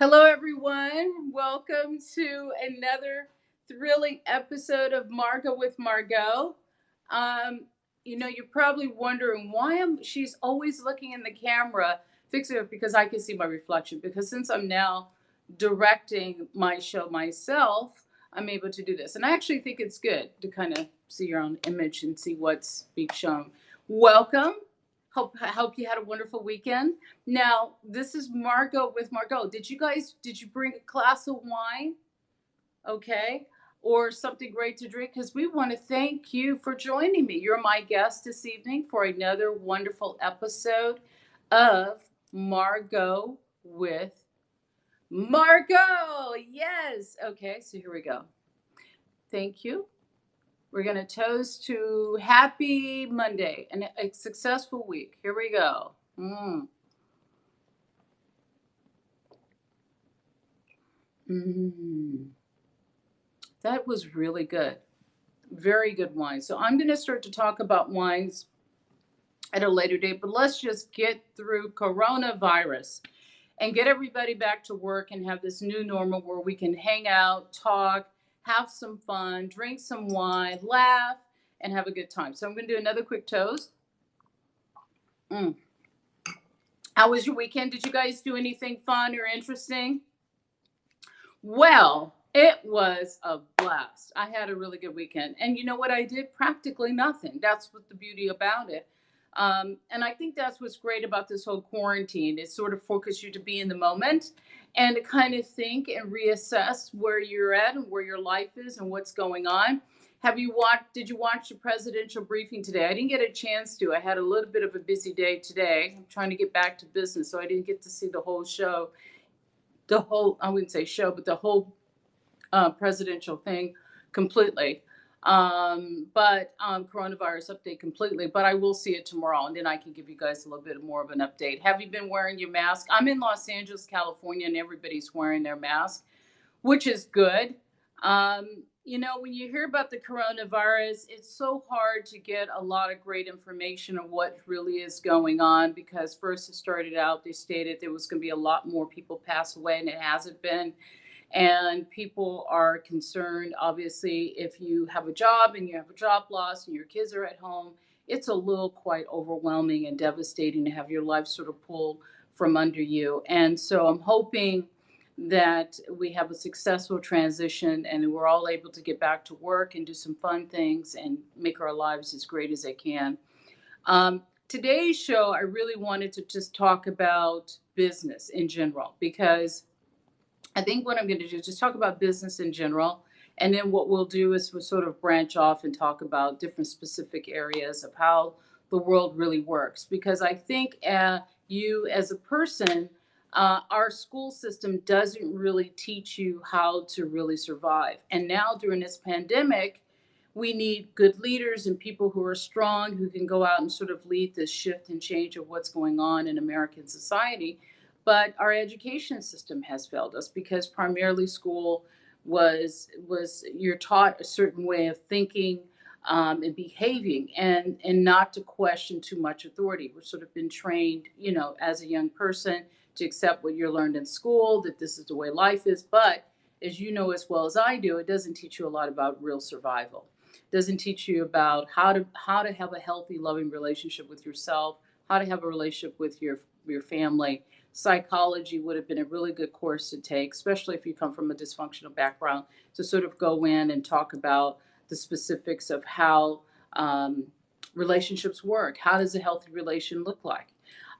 Hello, everyone. Welcome to another thrilling episode of Margaux with Margaux. Um, you're probably wondering why she's always looking in the camera. Fix it because I can see my reflection. Because since I'm now directing my show myself, I'm able to do this, and I actually think it's good to kind of see your own image and see what's being shown. Welcome. Hope you had a wonderful weekend. Now, this is Margaux with Margaux. Did you bring a glass of wine? Okay. Or something great to drink? Because we want to thank you for joining me. You're my guest this evening for another wonderful episode of Margaux with Margaux. Yes. Okay, so here we go. Thank you. We're going to toast to happy Monday and a successful week. Here we go. Mm. That was really good. Very good wine. So I'm going to start to talk about wines at a later date, but let's just get through coronavirus and get everybody back to work and have this new normal where we can hang out, talk, have some fun, drink some wine, laugh, and have a good time. So I'm going to do another quick toast. How was your weekend? Did you guys do anything fun or interesting? Well, it was a blast. I had a really good weekend. And you know what I did? Practically nothing. That's what the beauty about it. And I think that's what's great about this whole quarantine. It sort of focuses you to be in the moment and to kind of think and reassess where you're at and where your life is and what's going on. Did you watch the presidential briefing today? I didn't get a chance to. I had a little bit of a busy day today. I'm trying to get back to business, so I didn't get to see the whole show. I wouldn't say show, but the whole presidential thing completely. But coronavirus update completely. But I will see it tomorrow, and then I can give you guys a little bit more of an update. Have you been wearing your mask? I'm in Los Angeles, California, and everybody's wearing their mask, which is good. When you hear about the coronavirus, it's so hard to get a lot of great information on what really is going on because first it started out, they stated there was going to be a lot more people pass away, and it hasn't been. And people are concerned, obviously, if you have a job and you have a job loss and your kids are at home, it's a little quite overwhelming and devastating to have your life sort of pulled from under you. And so I'm hoping that we have a successful transition and we're all able to get back to work and do some fun things and make our lives as great as they can. Today's show, I really wanted to just talk about business in general because I think what I'm going to do is just talk about business in general. And then what we'll do is we'll sort of branch off and talk about different specific areas of how the world really works. Because I think you as a person, our school system doesn't really teach you how to really survive. And now during this pandemic, we need good leaders and people who are strong, who can go out and sort of lead this shift and change of what's going on in American society. But our education system has failed us because primarily school was you're taught a certain way of thinking and behaving and not to question too much authority. We've sort of been trained, as a young person to accept what you're learned in school, that this is the way life is. But as you know as well as I do, it doesn't teach you a lot about real survival. It doesn't teach you about how to have a healthy, loving relationship with yourself, how to have a relationship with your family. Psychology would have been a really good course to take, especially if you come from a dysfunctional background, to sort of go in and talk about the specifics of how relationships work. How does a healthy relation look like?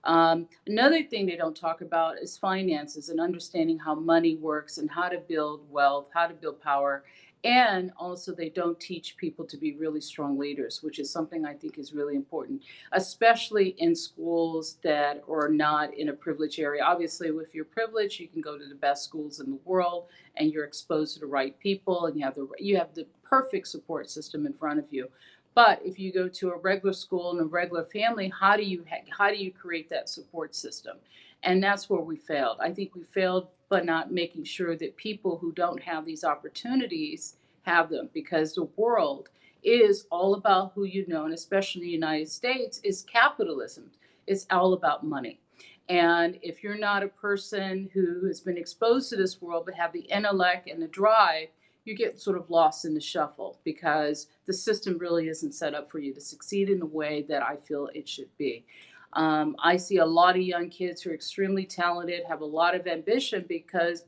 Another thing they don't talk about is finances and understanding how money works and how to build wealth, how to build power. And also, they don't teach people to be really strong leaders, which is something I think is really important, especially in schools that are not in a privileged area. Obviously, if you're privileged, you can go to the best schools in the world and you're exposed to the right people and you have the perfect support system in front of you. But if you go to a regular school and a regular family, how do you create that support system? And that's where we failed. I think we failed by not making sure that people who don't have these opportunities have them, because the world is all about who you know, and especially in the United States, is capitalism. It's all about money. And if you're not a person who has been exposed to this world but have the intellect and the drive, you get sort of lost in the shuffle because the system really isn't set up for you to succeed in the way that I feel it should be. I see a lot of young kids who are extremely talented, have a lot of ambition because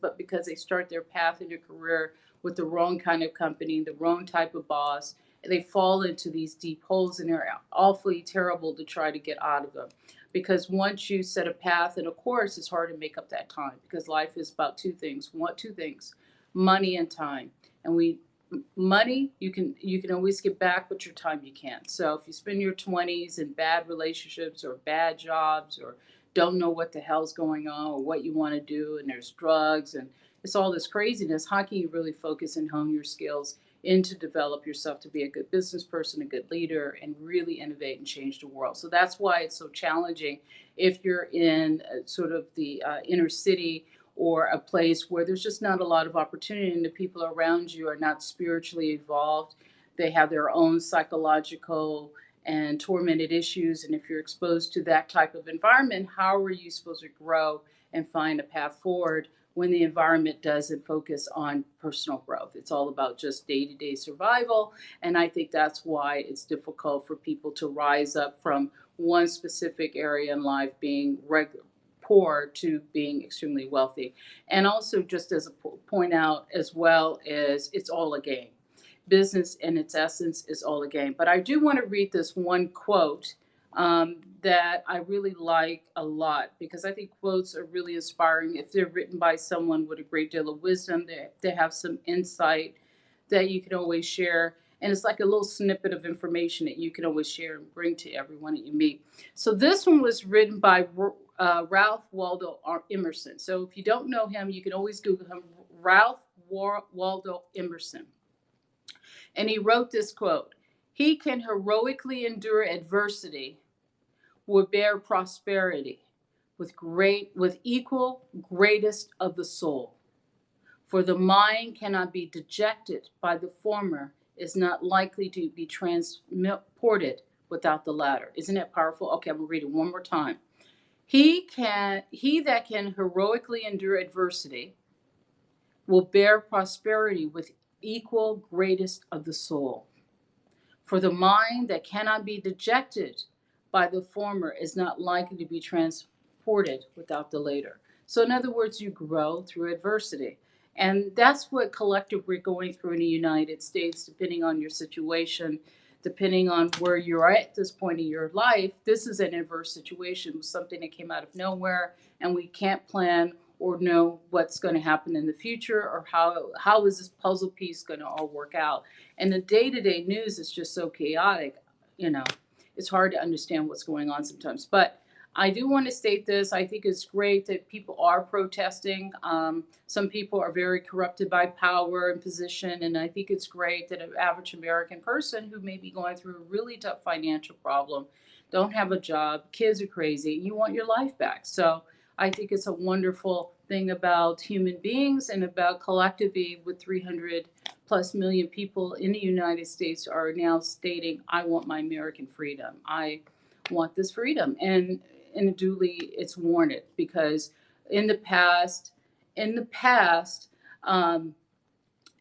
they start their path in their career with the wrong kind of company, the wrong type of boss. They fall into these deep holes and they're awfully terrible to try to get out of them. Because once you set a path and a course, it's hard to make up that time because life is about two things, money and time. And money you can always get back, but your time you can't. So if you spend your 20s in bad relationships or bad jobs or don't know what the hell's going on or what you want to do, and there's drugs and it's all this craziness, how can you really focus and hone your skills in to develop yourself to be a good business person, a good leader, and really innovate and change the world? So that's why it's so challenging if you're in sort of the inner city or a place where there's just not a lot of opportunity and the people around you are not spiritually evolved. They have their own psychological and tormented issues. And if you're exposed to that type of environment, how are you supposed to grow and find a path forward when the environment doesn't focus on personal growth? It's all about just day-to-day survival. And I think that's why it's difficult for people to rise up from one specific area in life being poor to being extremely wealthy. And also, just as a point out as well, is it's all a game. Business in its essence is all a game. But I do want to read this one quote that I really like a lot because I think quotes are really inspiring if they're written by someone with a great deal of wisdom. They have some insight that you can always share. And it's like a little snippet of information that you can always share and bring to everyone that you meet. So this one was written by Ralph Waldo Emerson. So if you don't know him, you can always Google him, Ralph Waldo Emerson. And he wrote this quote: "He can heroically endure adversity, will bear prosperity with equal greatest of the soul. For the mind cannot be dejected by the former, is not likely to be transported without the latter." Isn't that powerful? Okay, I'm gonna read it one more time. He that can heroically endure adversity will bear prosperity with equal greatest of the soul. For the mind that cannot be dejected by the former is not likely to be transported without the later. So in other words, you grow through adversity. And that's what collective we're going through in the United States, depending on your situation, depending on where you're at this point in your life. This is an adverse situation, something that came out of nowhere, and we can't plan or know what's going to happen in the future or how is this puzzle piece going to all work out. And the day-to-day news is just so chaotic, you know, it's hard to understand what's going on sometimes. But I do want to state this. I think it's great that people are protesting. Some people are very corrupted by power and position. And I think it's great that an average American person who may be going through a really tough financial problem, don't have a job, kids are crazy, and you want your life back. So I think it's a wonderful thing about human beings and about collectively with 300 plus million people in the United States are now stating, I want my American freedom. I want this freedom. And duly it's warranted because in the past, a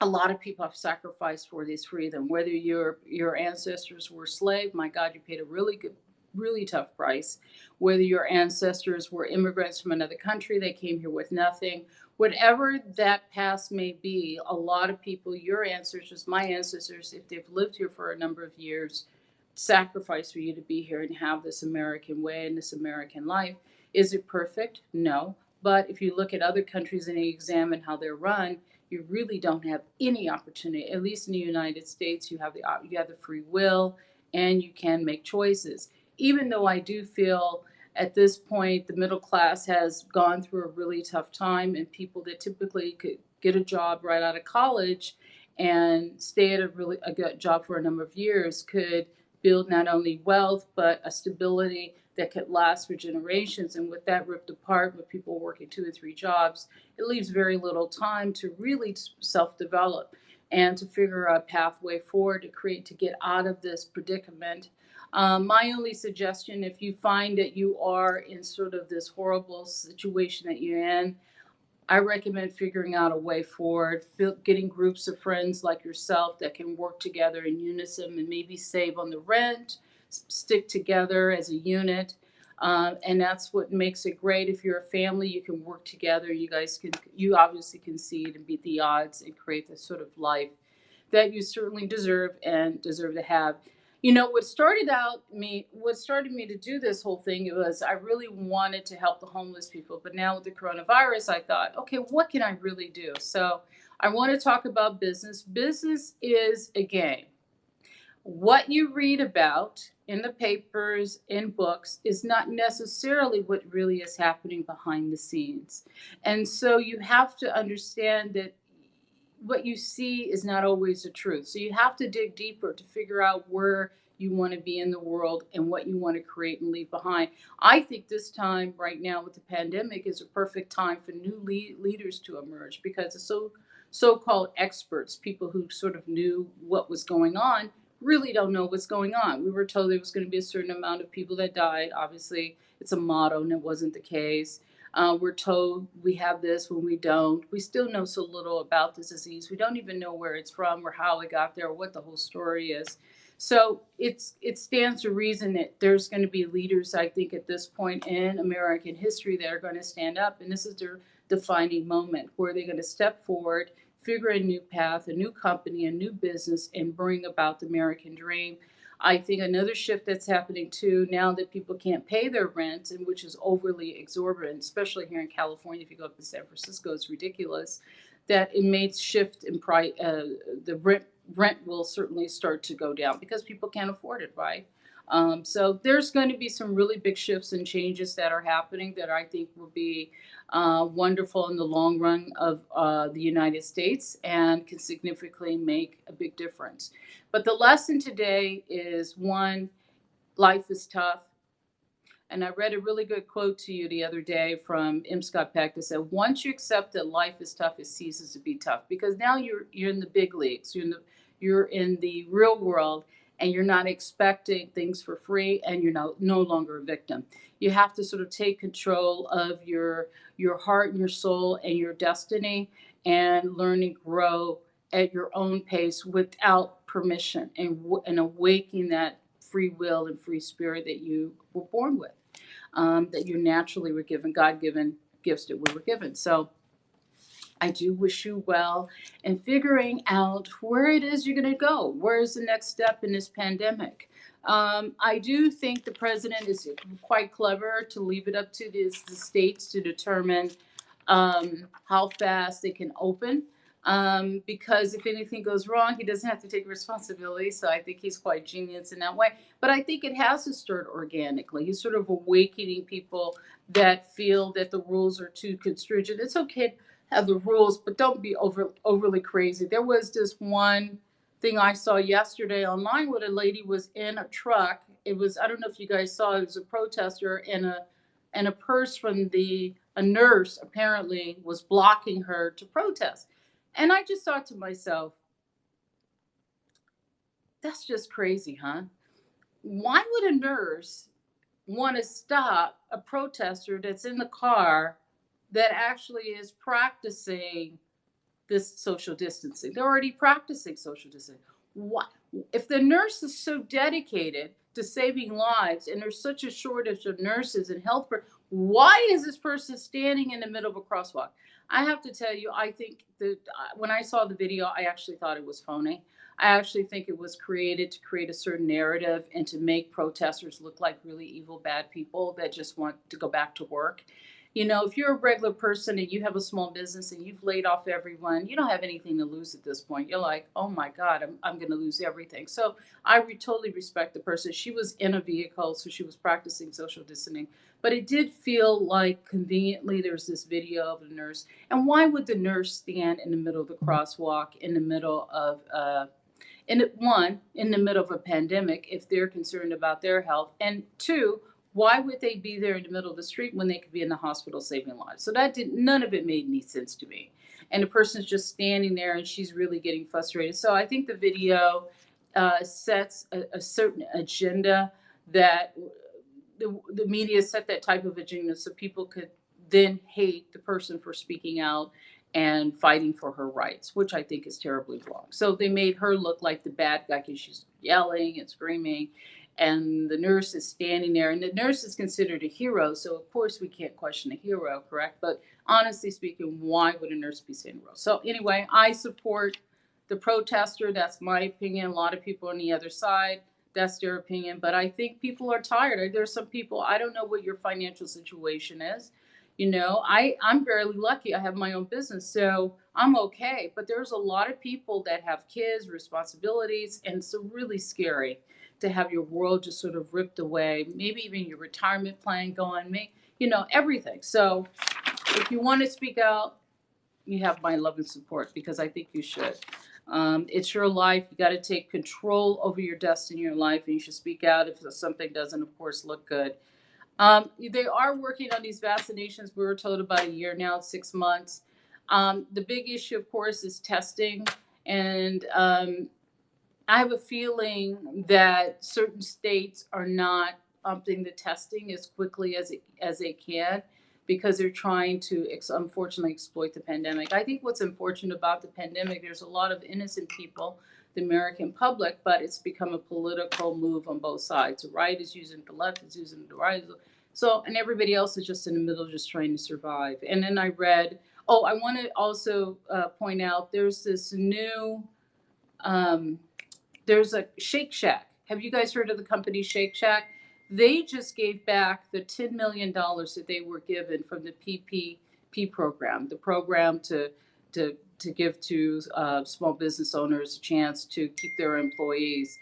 lot of people have sacrificed for this freedom. Whether your ancestors were slaves, my God, you paid a really tough price. Whether your ancestors were immigrants from another country, they came here with nothing. Whatever that past may be, a lot of people, your ancestors, my ancestors, if they've lived here for a number of years, sacrifice for you to be here and have this American way and this American life. Is it perfect? No. But if you look at other countries and you examine how they're run, you really don't have any opportunity. At least in the United States, you have the free will and you can make choices. Even though I do feel at this point the middle class has gone through a really tough time, and people that typically could get a job right out of college and stay at a good job for a number of years could build not only wealth but a stability that could last for generations. And with that ripped apart, with people working 2 or 3 jobs, it leaves very little time to really self-develop and to figure out a pathway forward to get out of this predicament. My only suggestion, if you find that you are in sort of this horrible situation that you're in, I recommend figuring out a way forward, getting groups of friends like yourself that can work together in unison and maybe save on the rent, stick together as a unit. And that's what makes it great. If you're a family, you can work together. You obviously can succeed and beat the odds and create the sort of life that you certainly deserve to have. What started me to do this whole thing was I really wanted to help the homeless people, but now with the coronavirus, I thought, okay, what can I really do? So I want to talk about business. Business is a game. What you read about in the papers, in books, is not necessarily what really is happening behind the scenes. And so you have to understand that what you see is not always the truth. So you have to dig deeper to figure out where you want to be in the world and what you want to create and leave behind. I think this time right now with the pandemic is a perfect time for new leaders to emerge, because the so-called experts, people who sort of knew what was going on, really don't know what's going on. We were told there was going to be a certain amount of people that died. Obviously, it's a motto, and it wasn't the case. We're told we have this when we don't. We still know so little about this disease. We don't even know where it's from or how it got there or what the whole story is. So it stands to reason that there's going to be leaders, I think, at this point in American history that are going to stand up, and this is their defining moment where they're going to step forward, figure a new path, a new company, a new business, and bring about the American dream. I think another shift that's happening too, now that people can't pay their rent, and which is overly exorbitant, especially here in California. If you go up to San Francisco, it's ridiculous. That it may shift in price. The rent will certainly start to go down because people can't afford it, right? So there's going to be some really big shifts and changes that are happening that I think will be wonderful in the long run of the United States and can significantly make a big difference. But the lesson today is one, life is tough. And I read a really good quote to you the other day from M. Scott Peck that said, "Once you accept that life is tough, it ceases to be tough." Because now you're in the big leagues, you're in the real world, and you're not expecting things for free, and you're no longer a victim. You have to sort of take control of your heart and your soul and your destiny, and learn and grow at your own pace without permission, and awakening that free will and free spirit that you were born with, that you naturally were given, God-given gifts that we were given. So I do wish you well in figuring out where it is you're going to go. Where is the next step in this pandemic? I do think the president is quite clever to leave it up to the states to determine how fast they can open. Because if anything goes wrong, he doesn't have to take responsibility. So I think he's quite genius in that way. But I think it has to start organically. He's sort of awakening people that feel that the rules are too constricted. It's okay to have the rules, but don't be overly crazy. There was this one thing I saw yesterday online where a lady was in a truck. It was, I don't know if you guys saw, it was a protester, and a purse from a nurse apparently was blocking her to protest. And I just thought to myself, that's just crazy, huh? Why would a nurse want to stop a protester that's in the car that actually is practicing this social distancing? They're already practicing social distancing. What if the nurse is so dedicated to saving lives, and there's such a shortage of nurses and health? Why is this person standing in the middle of a crosswalk? I have to tell you, I think that when I saw the video, I actually thought it was phony. I actually think it was created to create a certain narrative and to make protesters look like really evil, bad people that just want to go back to work. If you're a regular person and you have a small business and you've laid off everyone, you don't have anything to lose at this point. You're like, oh my God, I'm going to lose everything. So I totally respect the person. She was in a vehicle, so she was practicing social distancing. But it did feel like conveniently there's this video of a nurse. And why would the nurse stand in the middle of the crosswalk, in the middle of in the middle of a pandemic, if they're concerned about their health? And two, why would they be there in the middle of the street when they could be in the hospital saving lives? So none of it made any sense to me. And the person's just standing there, and she's really getting frustrated. So I think the video sets a certain agenda. that the media set that type of agenda so people could then hate the person for speaking out and fighting for her rights, which I think is terribly wrong. So they made her look like the bad guy because she's yelling and screaming, and the nurse is standing there, and the nurse is considered a hero. So of course we can't question a hero, correct? But honestly speaking, why would a nurse be saying hero? So anyway, I support the protester. That's my opinion. A lot of people on the other side, that's their opinion. But I think people are tired. There's some people, I don't know what your financial situation is. I'm fairly lucky. I have my own business, so I'm okay. But there's a lot of people that have kids, responsibilities, and it's really scary to have your world just sort of ripped away. Maybe even your retirement plan going, everything. So if you want to speak out, you have my love and support because I think you should. It's your life. You got to take control over your destiny in your life, and you should speak out if something doesn't, of course, look good. They are working on these vaccinations. We were told about a year now, 6 months. The big issue, of course, is testing. And I have a feeling that certain states are not upping the testing as quickly as they can because they're trying to unfortunately exploit the pandemic. I think what's unfortunate about the pandemic, there's a lot of innocent people, the American public, but it's become a political move on both sides. The right is using the left, is using the right. So, and everybody else is just in the middle, just trying to survive. And then I read, I want to also point out there's this new, there's a Shake Shack. Have you guys heard of the company Shake Shack? They just gave back the $10 million that they were given from the PPP program, the program to give to small business owners a chance to keep their employees.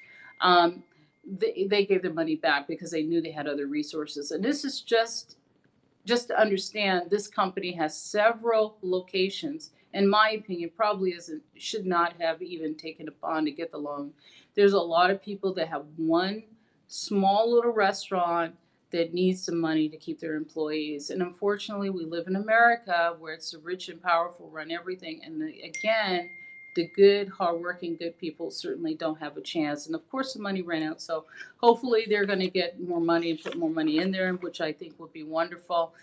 They gave their money back because they knew they had other resources. And this is just to understand, this company has several locations. In my opinion, probably should not have even taken a bond to get the loan. There's a lot of people that have one small little restaurant that needs some money to keep their employees. And unfortunately, we live in America where it's the rich and powerful run everything. And again, the good, hardworking, good people certainly don't have a chance. And of course, the money ran out. So hopefully they're going to get more money and put more money in there, which I think would be wonderful.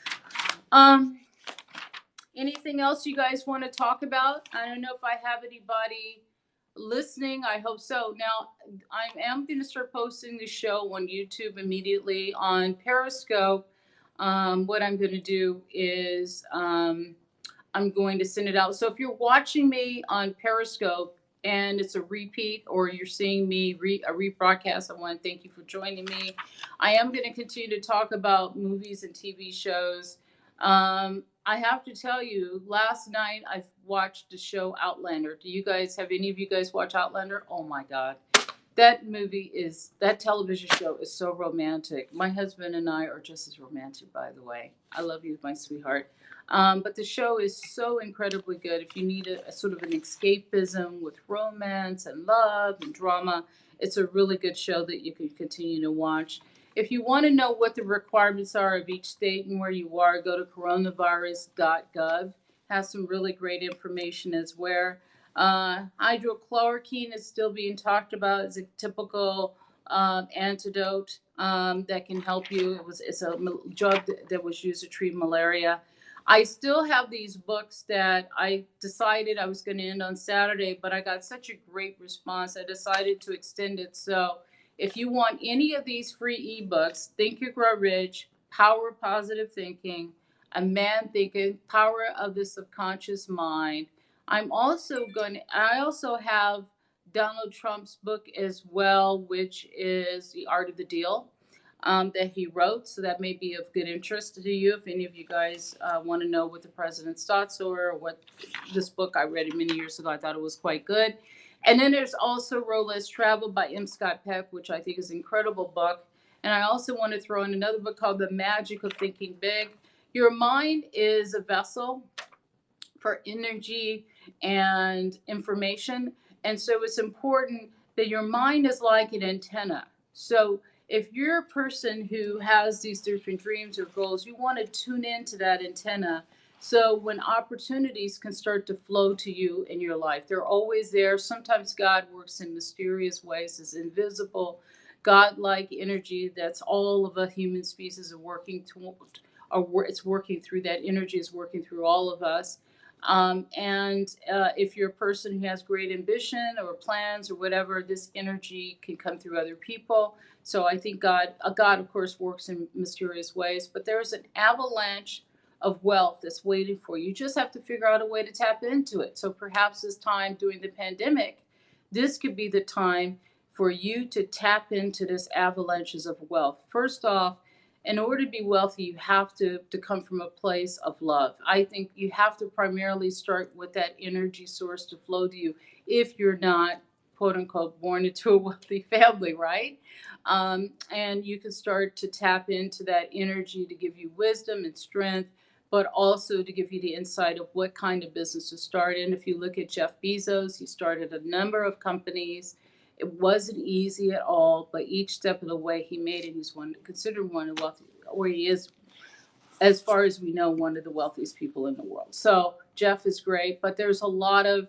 Anything else you guys want to talk about? I don't know if I have anybody listening. I hope so. Now, I am going to start posting the show on YouTube immediately. On Periscope, what I'm going to do is I'm going to send it out. So if you're watching me on Periscope and it's a repeat or you're seeing me a rebroadcast, I want to thank you for joining me. I am going to continue to talk about movies and TV shows. I have to tell you, last night I watched the show Outlander. Have any of you guys watched Outlander? Oh my God. That television show is so romantic. My husband and I are just as romantic, by the way. I love you, my sweetheart. But the show is so incredibly good. If you need a sort of an escapism with romance and love and drama, it's a really good show that you can continue to watch. If you want to know what the requirements are of each state and where you are, go to coronavirus.gov. Has some really great information as well. Hydrochloroquine is still being talked about as a typical antidote that can help you. It's a drug that was used to treat malaria. I still have these books that I decided I was going to end on Saturday, but I got such a great response. I decided to extend it. So if you want any of these free ebooks, Think and Grow Rich, Power of Positive Thinking, A Man Thinking, Power of the Subconscious Mind. I also have Donald Trump's book as well, which is The Art of the Deal that he wrote. So that may be of good interest to you if any of you guys want to know what the president's thoughts were, or what this book I read it many years ago. I thought it was quite good. And then there's also Road Less Travel by M. Scott Peck, which I think is an incredible book. And I also want to throw in another book called The Magic of Thinking Big. Your mind is a vessel for energy and information. And so it's important that your mind is like an antenna. So if you're a person who has these different dreams or goals, you want to tune into that antenna. So when opportunities can start to flow to you in your life, they're always there. Sometimes God works in mysterious ways, is invisible. godlike energy that's all of a human species are working toward, or it's working through. That energy is working through all of us. And if you're a person who has great ambition or plans or whatever, this energy can come through other people. So I think God, of course, works in mysterious ways, but there's an avalanche of wealth that's waiting for you. You just have to figure out a way to tap into it. So perhaps this time during the pandemic, this could be the time for you to tap into this avalanches of wealth. First off, in order to be wealthy, you have to come from a place of love. I think you have to primarily start with that energy source to flow to you if you're not, quote unquote, born into a wealthy family, right? And you can start to tap into that energy to give you wisdom and strength, but also to give you the insight of what kind of business to start in. If you look at Jeff Bezos, he started a number of companies. It wasn't easy at all, but each step of the way he made it. He's considered one of the wealthy, or he is, as far as we know, one of the wealthiest people in the world. So Jeff is great, but there's a lot of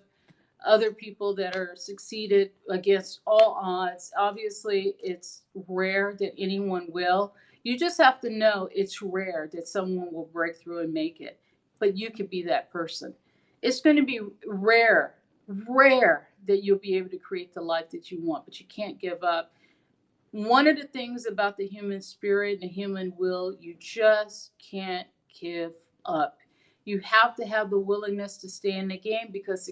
other people that are succeeded against all odds. Obviously, it's rare that anyone will. You just have to know it's rare that someone will break through and make it, but you could be that person. It's going to be rare that you'll be able to create the life that you want, but you can't give up. One of the things about the human spirit and the human will, you just can't give up. You have to have the willingness to stay in the game, because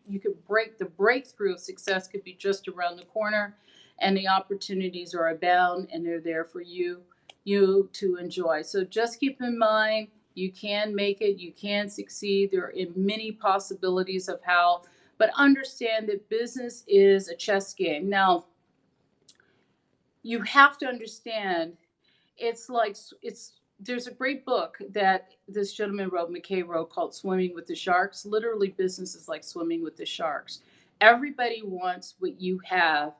you could the breakthrough of success could be just around the corner, and the opportunities are abound and they're there for you to enjoy. So just keep in mind, you can make it, you can succeed. There are many possibilities of how, but understand that business is a chess game. Now, you have to understand, there's a great book that this gentleman wrote, McKay wrote, called Swimming with the Sharks. Literally, business is like swimming with the sharks. Everybody wants what you have,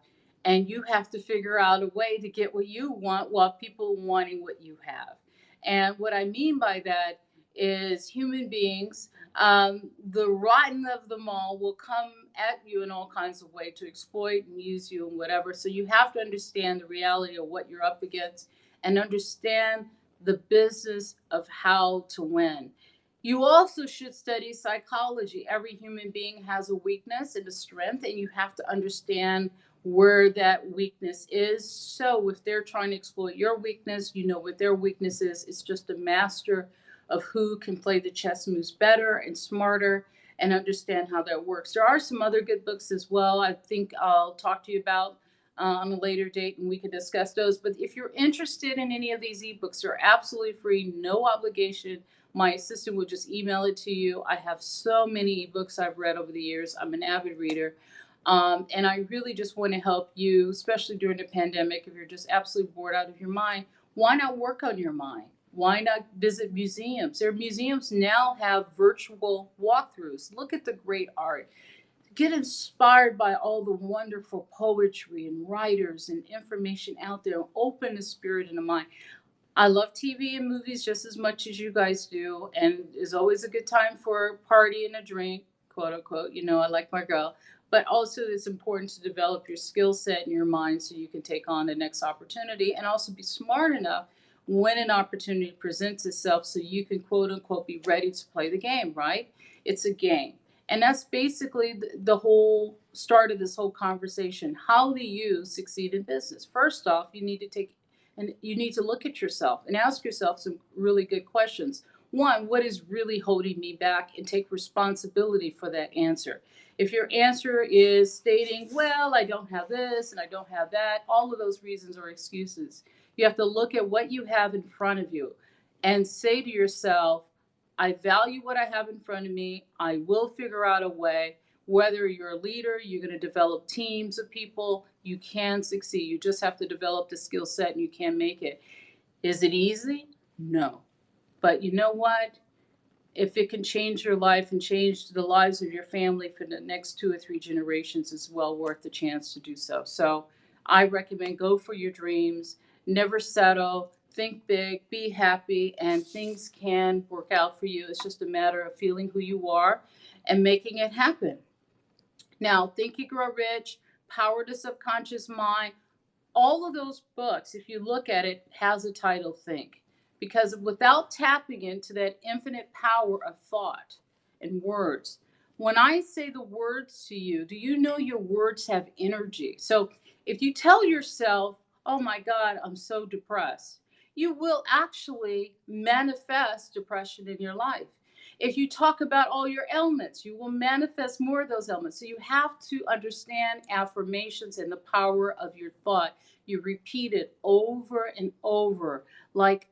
and you have to figure out a way to get what you want while people wanting what you have. And what I mean by that is human beings, the rotten of them all, will come at you in all kinds of ways to exploit and use you and whatever. So you have to understand the reality of what you're up against and understand the business of how to win. You also should study psychology. Every human being has a weakness and a strength, and you have to understand where that weakness is. So if they're trying to exploit your weakness, you know what their weakness is. It's just a master of who can play the chess moves better and smarter and understand how that works. There are some other good books as well. I think I'll talk to you about on a later date, and we can discuss those. But if you're interested in any of these ebooks, they're absolutely free, no obligation. My assistant will just email it to you. I have so many ebooks I've read over the years. I'm an avid reader. And I really just want to help you, especially during the pandemic. If you're just absolutely bored out of your mind, why not work on your mind? Why not visit museums? Their museums now have virtual walkthroughs. Look at the great art. Get inspired by all the wonderful poetry and writers and information out there. Open the spirit and the mind. I love TV and movies just as much as you guys do, and it's always a good time for a party and a drink, quote unquote. You know, I like my girl. But also, it's important to develop your skill set in your mind so you can take on the next opportunity, and also be smart enough when an opportunity presents itself so you can, quote unquote, be ready to play the game, right? It's a game. And that's basically the whole start of this whole conversation. How do you succeed in business? First off, you need to look at yourself and ask yourself some really good questions. One, what is really holding me back? And take responsibility for that answer. If your answer is stating, well, I don't have this and I don't have that, all of those reasons are excuses. You have to look at what you have in front of you and say to yourself, I value what I have in front of me. I will figure out a way. Whether you're a leader, you're going to develop teams of people, you can succeed. You just have to develop the skill set and you can make it. Is it easy? No. But you know what? If it can change your life and change the lives of your family for the next 2 or 3 generations, it's well worth the chance to do so. So I recommend go for your dreams, never settle, think big, be happy, and things can work out for you. It's just a matter of feeling who you are and making it happen. Now, Think and Grow Rich, Power to Subconscious Mind. all of those books, if you look at it, has a title Think. Because without tapping into that infinite power of thought and words, when I say the words to you, do you know your words have energy? So if you tell yourself, oh my God, I'm so depressed, you will actually manifest depression in your life. If you talk about all your ailments, you will manifest more of those ailments. So you have to understand affirmations and the power of your thought. You repeat it over and over, like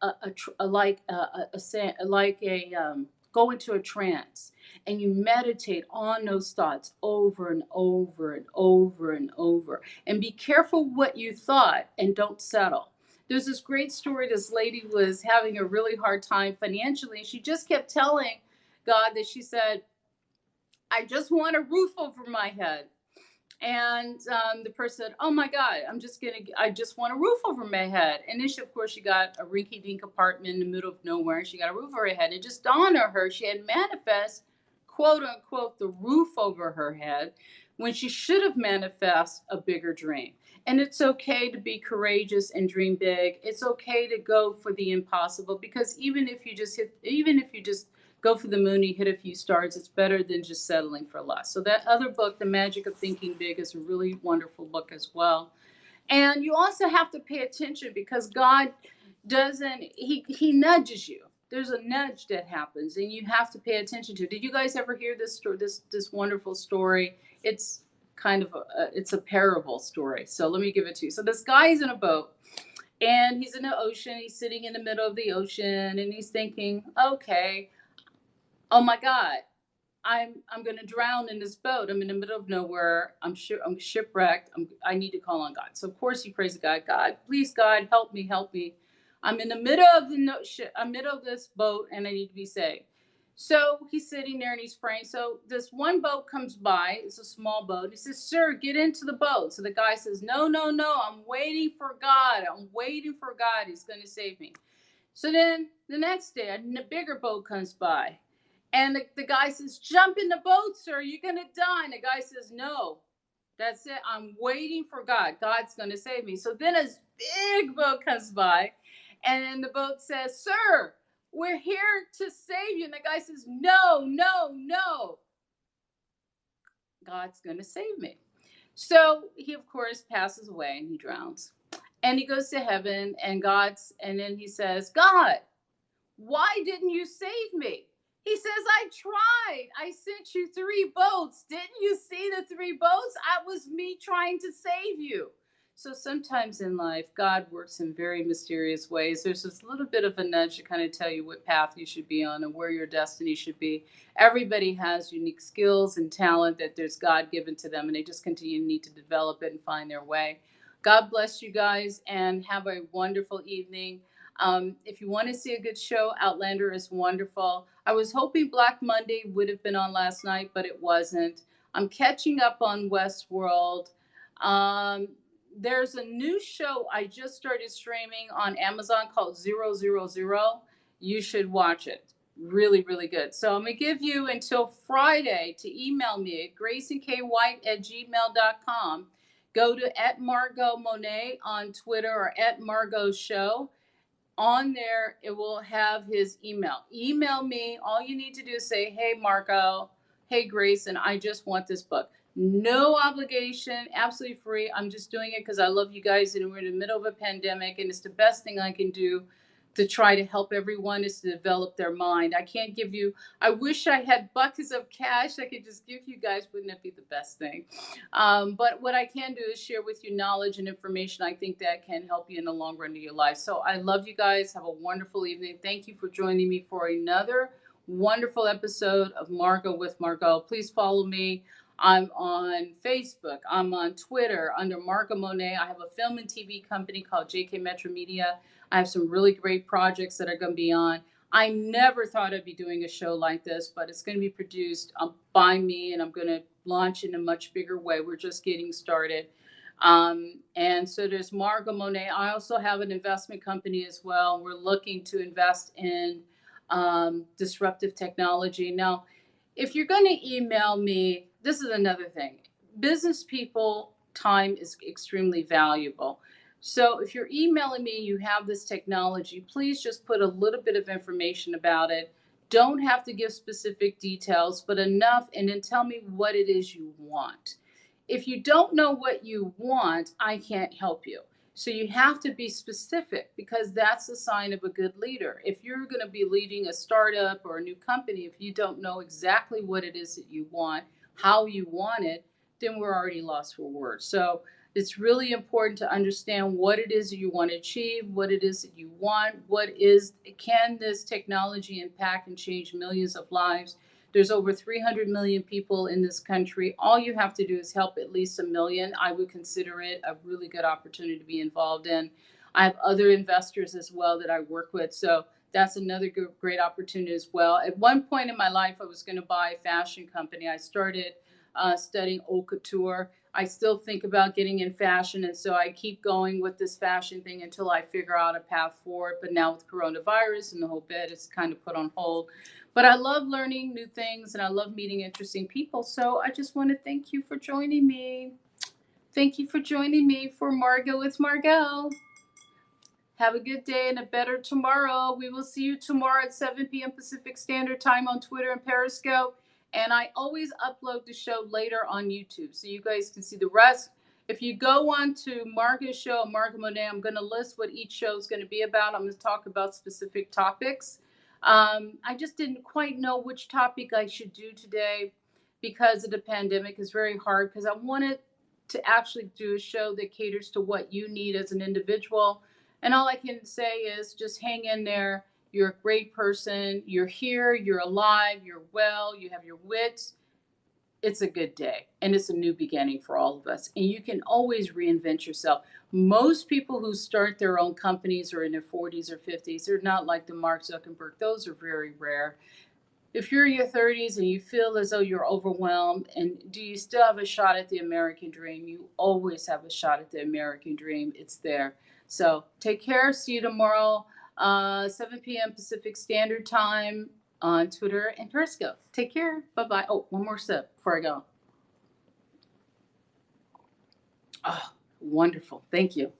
go into a trance, and you meditate on those thoughts over and over and over and over. And be careful what you thought, and don't settle. There's this great story. This lady was having a really hard time financially, and she just kept telling God that she said, I just want a roof over my head. And the person said, "Oh my God, I just want a roof over my head." And then of course, she got a rinky-dink apartment in the middle of nowhere, and she got a roof over her head. It just dawned on her she had manifest, quote unquote, the roof over her head when she should have manifest a bigger dream. And it's okay to be courageous and dream big. It's okay to go for the impossible, because even if you just go for the moon, you hit a few stars, it's better than just settling for less. So that other book, The Magic of Thinking Big, is a really wonderful book as well. And you also have to pay attention, because God doesn't, he nudges you. There's a nudge that happens, and you have to pay attention to. Did you guys ever hear this story, this wonderful story? It's kind of it's a parable story. So let me give it to you. So this guy is in a boat, and he's in the ocean. He's sitting in the middle of the ocean, and he's thinking, okay, oh my God, I'm going to drown in this boat. I'm in the middle of nowhere. I'm shipwrecked. I need to call on God. So of course he prays to God. God, please, God, help me, help me. I'm in the middle of middle of this boat, and I need to be saved. So he's sitting there and he's praying. So this one boat comes by. It's a small boat. He says, "Sir, get into the boat." So the guy says, "No, no, no. I'm waiting for God. I'm waiting for God. He's going to save me." So then the next day, a bigger boat comes by. And the guy says, "Jump in the boat, sir. You're going to die." And the guy says, "No, that's it. I'm waiting for God. God's going to save me." So then a big boat comes by, and the boat says, "Sir, we're here to save you." And the guy says, "No, no, no. God's going to save me." So he, of course, passes away and he drowns. And he goes to heaven, and then he says, "God, why didn't you save me?" He says, "I tried. I sent you 3 boats. Didn't you see the 3 boats? That was me trying to save you." So sometimes in life, God works in very mysterious ways. There's this little bit of a nudge to kind of tell you what path you should be on and where your destiny should be. Everybody has unique skills and talent that there's God given to them, and they just continue to need to develop it and find their way. God bless you guys, and have a wonderful evening. If you want to see a good show, Outlander is wonderful. I was hoping Black Monday would have been on last night, but it wasn't. I'm catching up on Westworld. Um, there's a new show I just started streaming on Amazon called 000. You should watch it. Really, really good. So I'm going to give you until Friday to email me at graceandky@gmail.com. Go to @Margaux Monet on Twitter, or @Margaux Show. On there, it will have his email. Email me. All you need to do is say, "Hey, Marco. Hey, Grace, and I just want this book." No obligation, absolutely free. I'm just doing it because I love you guys, and we're in the middle of a pandemic, and it's the best thing I can do to try to help everyone is to develop their mind. I can't give you, I wish I had buckets of cash I could just give you guys. Wouldn't it be the best thing? But what I can do is share with you knowledge and information I think that can help you in the long run of your life. So I love you guys. Have a wonderful evening. Thank you for joining me for another wonderful episode of Margaux with Margaux. Please follow me. I'm on Facebook. I'm on Twitter under Margaux Monet. I have a film and TV company called JK Metro Media. I have some really great projects that are going to be on. I never thought I'd be doing a show like this, but it's going to be produced by me, and I'm going to launch in a much bigger way. We're just getting started. And so there's Margaux Monet. I also have an investment company as well. We're looking to invest in disruptive technology. Now, if you're going to email me, this is another thing. Business people, time is extremely valuable. So if you're emailing me, you have this technology, please just put a little bit of information about it. Don't have to give specific details, but enough, and then tell me what it is you want. If you don't know what you want, I can't help you. So you have to be specific because that's a sign of a good leader. If you're going to be leading a startup or a new company, if you don't know exactly what it is that you want, how you want it, then we're already lost for words. So it's really important to understand what it is that you want to achieve, what it is that you want, can this technology impact and change millions of lives? There's over 300 million people in this country. All you have to do is help at least a million. I would consider it a really good opportunity to be involved in. I have other investors as well that I work with. So that's another great opportunity as well. At one point in my life, I was going to buy a fashion company. I started studying haute couture. I still think about getting in fashion, and so I keep going with this fashion thing until I figure out a path forward. But now with coronavirus and the whole bit, it's kind of put on hold. But I love learning new things and I love meeting interesting people. So I just want to thank you for joining me. Thank you for joining me for Margaux with Margaux. Have a good day and a better tomorrow. We will see you tomorrow at 7 p.m. Pacific Standard Time on Twitter and Periscope. And I always upload the show later on YouTube so you guys can see the rest. If you go on to Margaux Show, Margaux Monet, I'm going to list what each show is going to be about. I'm going to talk about specific topics. I just didn't quite know which topic I should do today because of the pandemic. It's very hard because I wanted to actually do a show that caters to what you need as an individual. And all I can say is just hang in there. You're a great person. You're here. You're alive. You're well. You have your wits. It's a good day. And it's a new beginning for all of us. And you can always reinvent yourself. Most people who start their own companies are in their 40s or 50s. They're not like the Mark Zuckerberg. Those are very rare. If you're in your 30s and you feel as though you're overwhelmed, and do you still have a shot at the American dream? You always have a shot at the American dream. It's there. So take care. See you tomorrow, 7 p.m. Pacific Standard Time on Twitter and Periscope. Take care. Bye-bye. Oh, one more sip before I go. Oh, wonderful. Thank you.